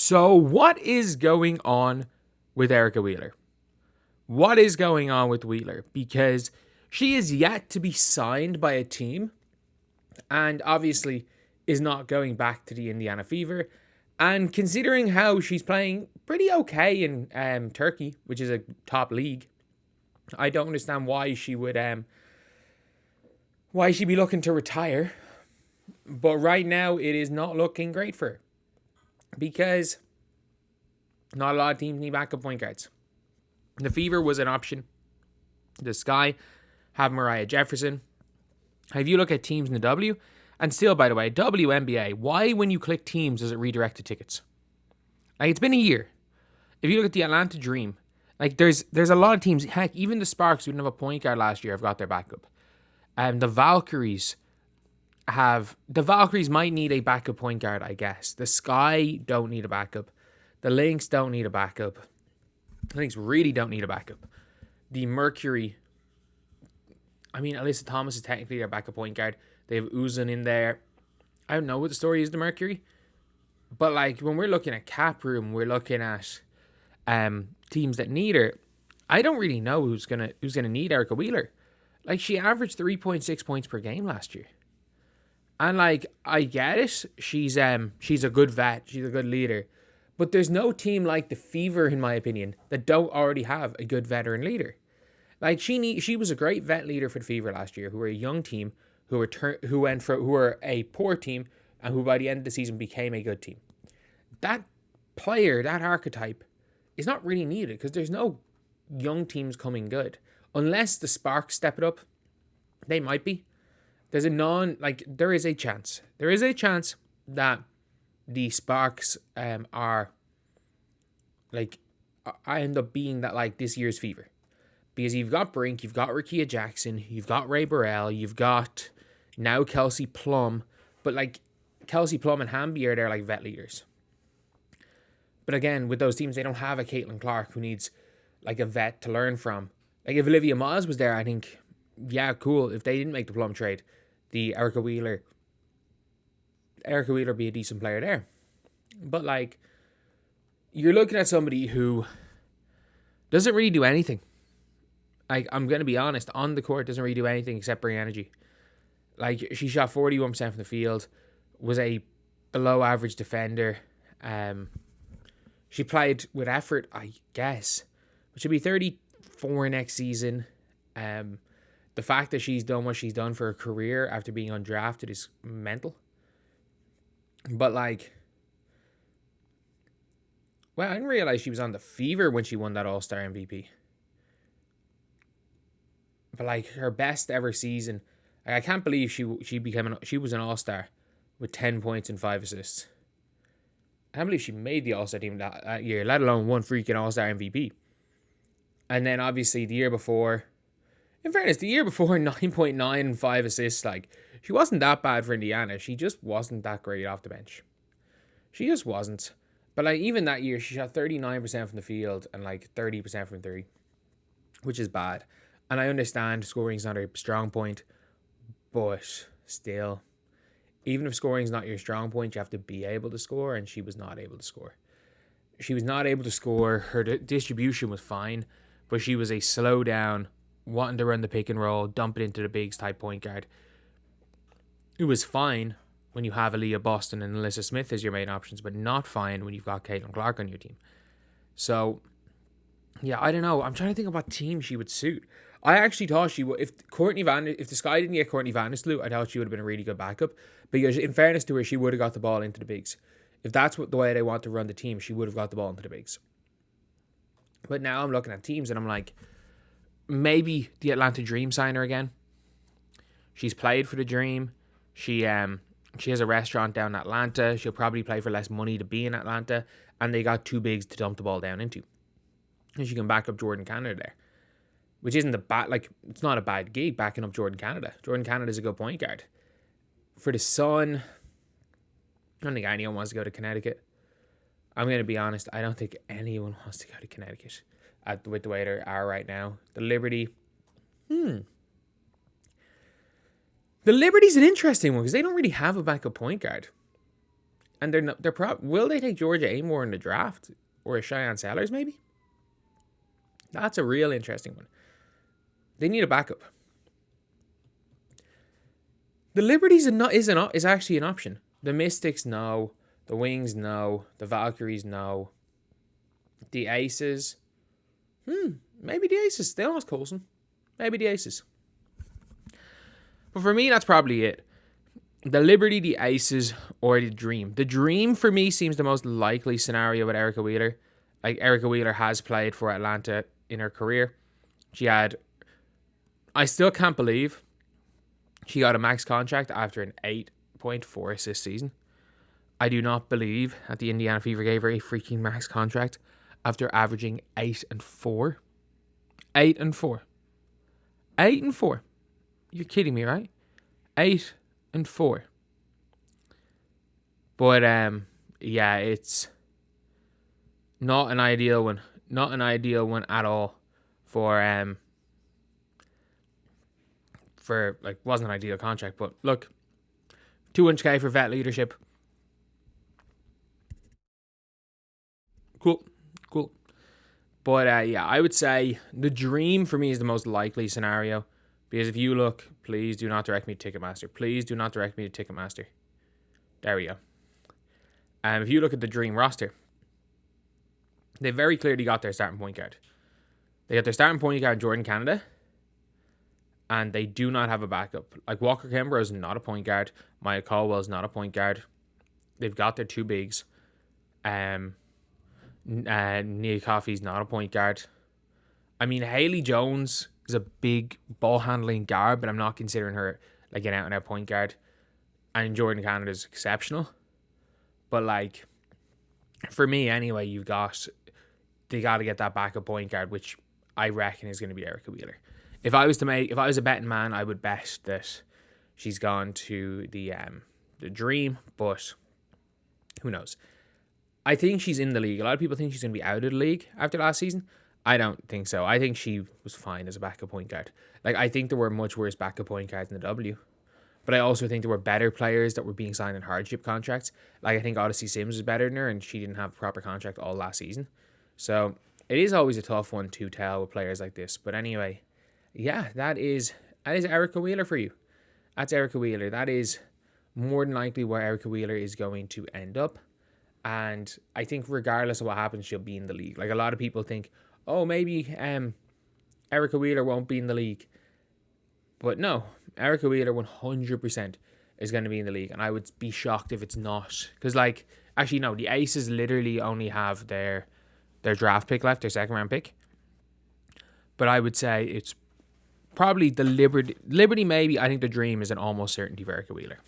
So, what is going on with Erica Wheeler? What is going on with Wheeler? Because she is yet to be signed by a team and obviously is not going back to the Indiana Fever. And considering how she's playing pretty okay in Turkey, which is a top league, I don't understand why she would why she'd be looking to retire. But right now it is not looking great for her because not a lot of teams need backup point guards. The Fever was an option. The Sky have Mariah Jefferson. If you look at teams in the W, and still, by the way, WNBA, why when you click teams does it redirect to tickets? Like, it's been a year. If you look at the Atlanta Dream, like there's a lot of teams. Heck, even the Sparks, who didn't have a point guard last year, have got their backup. The Valkyries might need a backup point guard, I guess. The Sky don't need a backup. The Lynx don't need a backup. The Lynx really don't need a backup. The Mercury, I mean, Alyssa Thomas is technically their backup point guard. They have Uzun in there. I don't know what the story is, the Mercury. But like when we're looking at cap room, we're looking at teams that need her. I don't really know who's gonna need Erica Wheeler. Like, she averaged 3.6 points per game last year. And like, I get it. She's a good vet. She's a good leader. But there's no team like the Fever, in my opinion, that don't already have a good veteran leader. Like, she was a great vet leader for the Fever last year, who were a young team, who were a poor team, and who by the end of the season became a good team. That player, that archetype, is not really needed because there's no young teams coming good. Unless the Sparks step it up, they might be. There is a chance. There is a chance that the Sparks are like, I end up being that, like, this year's Fever. Because you've got Brink, you've got Rickea Jackson, you've got Ray Burrell, you've got now Kelsey Plum. But like, Kelsey Plum and Hamby are there like vet leaders. But again, with those teams, they don't have a Caitlin Clark who needs like a vet to learn from. Like, if Olivia Moss was there, I think, yeah, cool. If they didn't make the Plum trade, the Erica Wheeler be a decent player there. But like, you're looking at somebody who doesn't really do anything. Like, I'm going to be honest, on the court doesn't really do anything except bring energy. Like, she shot 41% from the field, was a below average defender. She played with effort, I guess. But she'll be 34 next season. The fact that she's done what she's done for her career after being undrafted is mental. But like, well, I didn't realize she was on the Fever when she won that All-Star MVP. But like, her best ever season, I can't believe she was an All-Star with 10 points and 5 assists. I can't believe she made the All-Star team that year, let alone one freaking All-Star MVP. And then obviously the year before, in fairness, 9.9 and 5 assists. Like, she wasn't that bad for Indiana. She just wasn't that great off the bench. She just wasn't. But like, even that year, she shot 39% from the field and like 30% from 3, which is bad. And I understand scoring's not her strong point, but still, even if scoring's not your strong point, you have to be able to score, and she was not able to score. She was not able to score. Her distribution was fine, but she was a slow down, wanting to run the pick and roll, dump it into the bigs type point guard. It was fine when you have Aaliyah Boston and Alyssa Smith as your main options, but not fine when you've got Caitlin Clark on your team. So, yeah, I don't know. I'm trying to think of what team she would suit. I actually thought she would. If the Sky didn't get Courtney Vandersloot, I thought she would have been a really good backup. Because in fairness to her, she would have got the ball into the bigs. If that's the way they want to run the team, she would have got the ball into the bigs. But now I'm looking at teams and I'm like, maybe the Atlanta Dream sign her again. She's played for the Dream. She has a restaurant down in Atlanta. She'll probably play for less money to be in Atlanta. And they got 2 bigs to dump the ball down into. And she can back up Jordan Canada there. Which isn't it's not a bad gig backing up Jordan Canada. Jordan Canada's a good point guard. For the Sun, I don't think anyone wants to go to Connecticut. I'm going to be honest, I don't think anyone wants to go to Connecticut with the way they are right now. The Liberty, The Liberty's an interesting one because they don't really have a backup point guard. And will they take Georgia Amore in the draft? Or a Cheyenne Sellers, maybe? That's a real interesting one. They need a backup. The Liberties is actually an option. The Mystics, no. The Wings, no. The Valkyries, no. The Aces. Maybe the Aces. They almost Coulson. Maybe the Aces. But for me, that's probably it. The Liberty, the Aces, or the Dream. The Dream, for me, seems the most likely scenario with Erica Wheeler. Like, Erica Wheeler has played for Atlanta in her career. I still can't believe she got a max contract after an 8.4 assist season. I do not believe that the Indiana Fever gave her a freaking max contract after averaging 8 and 4. 8 and 4. 8 and 4. You're kidding me, right? 8 and 4. But yeah, it's not an ideal one. Not an ideal one at all for wasn't an ideal contract, but look, 200k for vet leadership. Cool. But yeah, I would say the Dream for me is the most likely scenario. Because if you look, please do not direct me to Ticketmaster. Please do not direct me to Ticketmaster. There we go. If you look at the Dream roster, they very clearly got their starting point guard. They got their starting point guard, Jordan Canada, and they do not have a backup. Like, Walker Kimbrough is not a point guard. Maya Caldwell is not a point guard. They've got their two bigs. Nia Coffey's not a point guard. I mean, Haley Jones is a big ball handling guard, but I'm not considering her like an out and out point guard. And Jordan Canada is exceptional. But like, for me anyway, they got to get that backup point guard, which I reckon is going to be Erica Wheeler. If I was a betting man, I would bet that she's gone to the Dream, but who knows? I think she's in the league. A lot of people think she's going to be out of the league after last season. I don't think so. I think she was fine as a backup point guard. Like, I think there were much worse backup point guards in the W. But I also think there were better players that were being signed in hardship contracts. Like, I think Odyssey Sims was better than her, and she didn't have a proper contract all last season. So, it is always a tough one to tell with players like this. But anyway, yeah, that is Erica Wheeler for you. That's Erica Wheeler. That is more than likely where Erica Wheeler is going to end up. And I think regardless of what happens, she'll be in the league. Like, a lot of people think, oh, maybe Erica Wheeler won't be in the league. But no, Erica Wheeler 100% is going to be in the league. And I would be shocked if it's not. Because, like, actually, no, the Aces literally only have their draft pick left, their second round pick. But I would say it's probably the Liberty maybe. I think the Dream is an almost certainty for Erica Wheeler.